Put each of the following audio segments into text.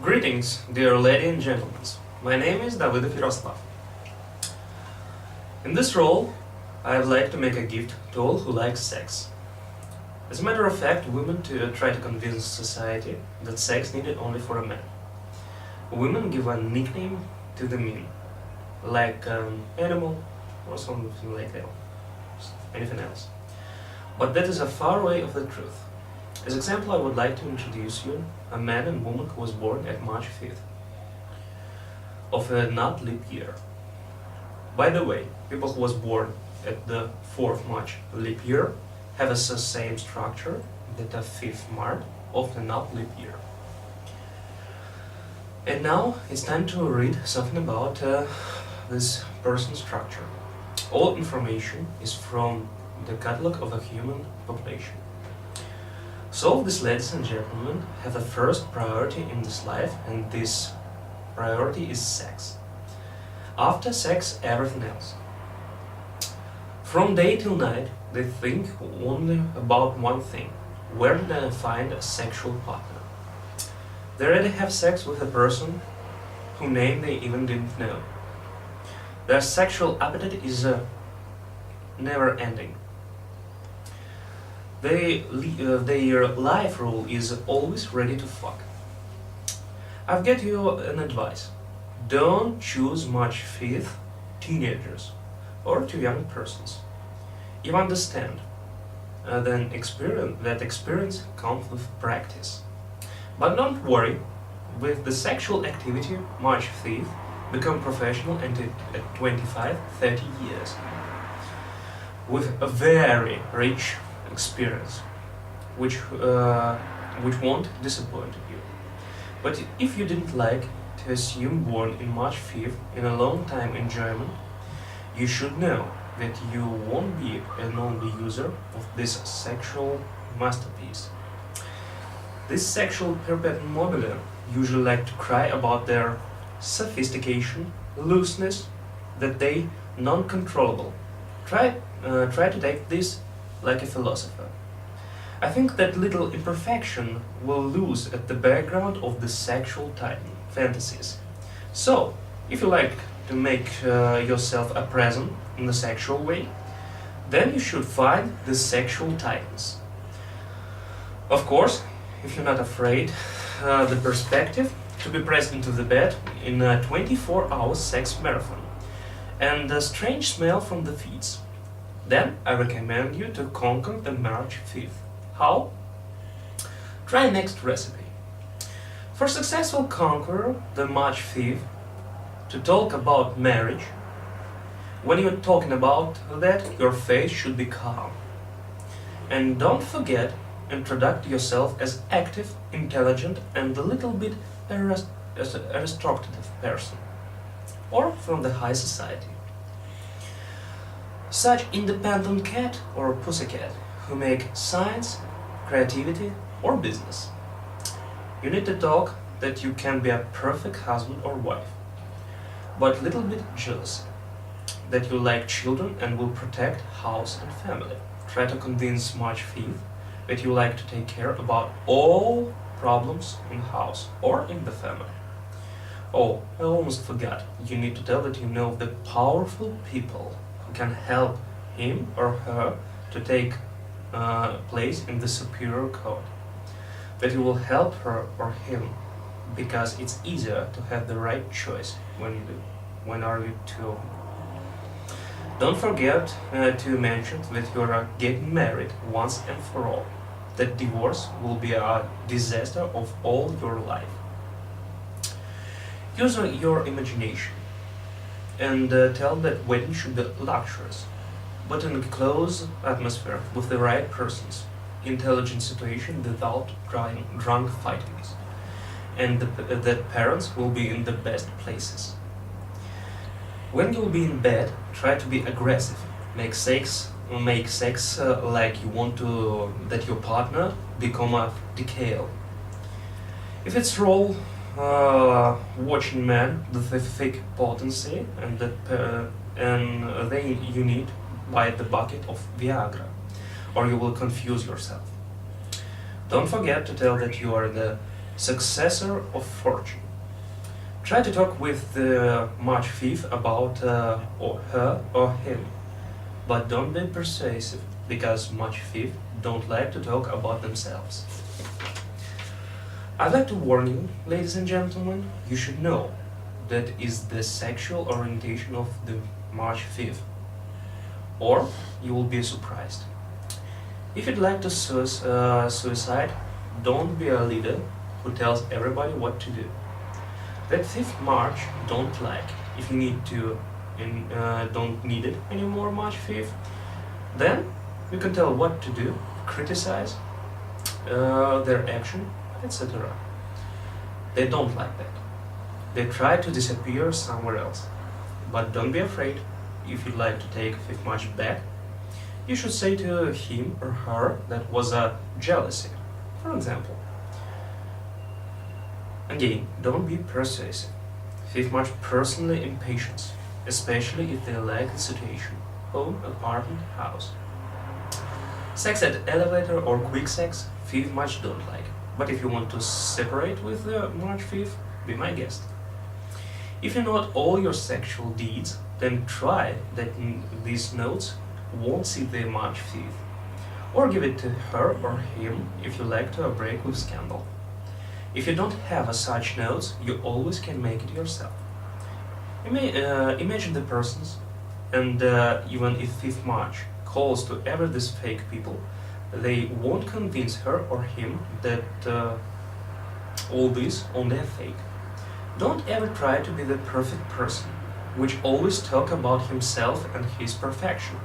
Greetings, dear ladies and gentlemen. My name is Davidov Yaroslav. In this role, I would like to make a gift to all who like sex. As a matter of fact, women try to convince society that sex needed only for a man. Women give a nickname to the men, like animal or something like that, anything else. But that is a far way of the truth. As example, I would like to introduce you a man and woman who was born at March 5th of a not leap year. By the way, people who was born at the 4th March leap year have the same structure that a 5th March of the not leap year. And now it's time to read something about this person's structure. All information is from the catalog of the human population. So these ladies and gentlemen have the first priority in this life, and this priority is sex. After sex, everything else. From day till night, they think only about one thing: where did I find a sexual partner? They already have sex with a person whose name they even didn't know. Their sexual appetite is never ending. Their life rule is always ready to fuck. I've got you an advice. Don't choose March 5th teenagers or too young persons. You understand that experience comes with practice. But don't worry, with the sexual activity, March 5th become professional and at 25, 30 years. With a very rich experience, which won't disappoint you. But if you didn't like to assume born in March 5th in a long time enjoyment, you should know that you won't be an only user of this sexual masterpiece. This sexual perpetuum mobile usually like to cry about their sophistication, looseness, that they non-controllable. Try to take this like a philosopher. I think that little imperfection will lose at the background of the sexual titan fantasies. So, if you like to make yourself a present in the sexual way, then you should find the sexual titans. Of course, if you're not afraid, the perspective to be pressed into the bed in a 24-hour sex marathon and the strange smell from the feet. Then I recommend you to conquer the March 5th. How? Try next recipe. For successful conqueror the March 5th, to talk about marriage, when you're talking about that, your face should be calm. And don't forget, introduce yourself as active, intelligent, and a little bit aristocratic person, or from the high society. Such independent cat or pussycat who make science, creativity, or business. You need to talk that you can be a perfect husband or wife, but little bit jealous, that you like children and will protect house and family. Try to convince March 5th that you like to take care about all problems in house or in the family. Oh, I almost forgot. You need to tell that you know the powerful people who can help him or her to take place in the superior code. That you will help her or him because it's easier to have the right choice when are you two. Don't forget to mention that you are getting married once and for all. That divorce will be a disaster of all your life. Use your imagination and tell that wedding should be luxurious, but in a close atmosphere with the right persons, intelligent situation without drunk fightings, and that parents will be in the best places. When you'll be in bed, try to be aggressive. Make sex like you want to that your partner become a decal. If it's role watching man with a thick potency and then you need buy the bucket of Viagra, or you will confuse yourself. Don't forget to tell that you are the successor of fortune. Try to talk with the March 5th about or her or him, but don't be persuasive, because March 5th don't like to talk about themselves. I'd like to warn you, ladies and gentlemen, you should know that is the sexual orientation of the March 5th, or you will be surprised. If you'd like to suicide, don't be a leader who tells everybody what to do. That 5th March don't like. If you need to don't need it anymore March 5th, then you can tell what to do, criticize their action, etc. They don't like that. They try to disappear somewhere else. But don't be afraid. If you'd like to take 5th March back, you should say to him or her that was a jealousy, for example. Again, don't be persuasive. 5th March personally impatience, especially if they like the situation, home, apartment, house. Sex at elevator or quick sex, 5th March don't like. But if you want to separate with the March 5th, be my guest. If you note all your sexual deeds, then try that these notes won't see the March 5th. Or give it to her or him if you like to break with scandal. If you don't have such notes, you always can make it yourself. Imagine the persons, and even if 5th March calls to ever these fake people, they won't convince her or him that all this only a fake. Don't ever try to be the perfect person, which always talk about himself and his perfection.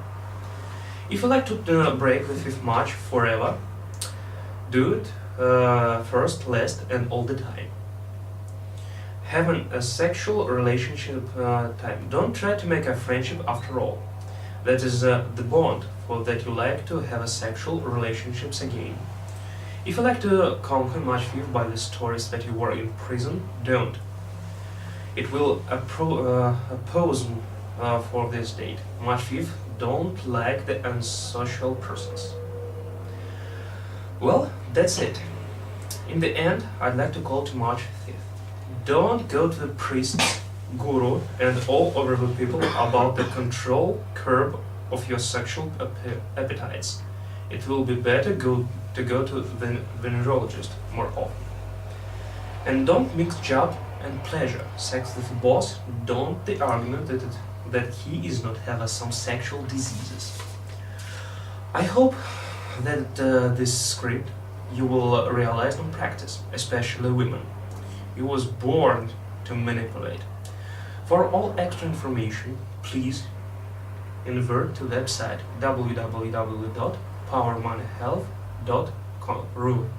If you like to break the 5th March forever, do it first, last, and all the time. Having a sexual relationship time. Don't try to make a friendship after all. That is the bond for that you like to have a sexual relationships again. If you like to conquer March 5th by the stories that you were in prison, don't. It will oppose for this date. March 5th don't like the unsocial persons. Well, that's it. In the end, I'd like to call to March 5th. Don't go to the priests, guru, and all other people about the control curb of your sexual appetites. It will be better to go to the venerologist more often. And don't mix job and pleasure. Sex with the boss, don't the argument that he is not have some sexual diseases. I hope that this script you will realize in practice, especially women. You was born to manipulate. For all extra information, please invert to website www.powermoneyhealth.ru.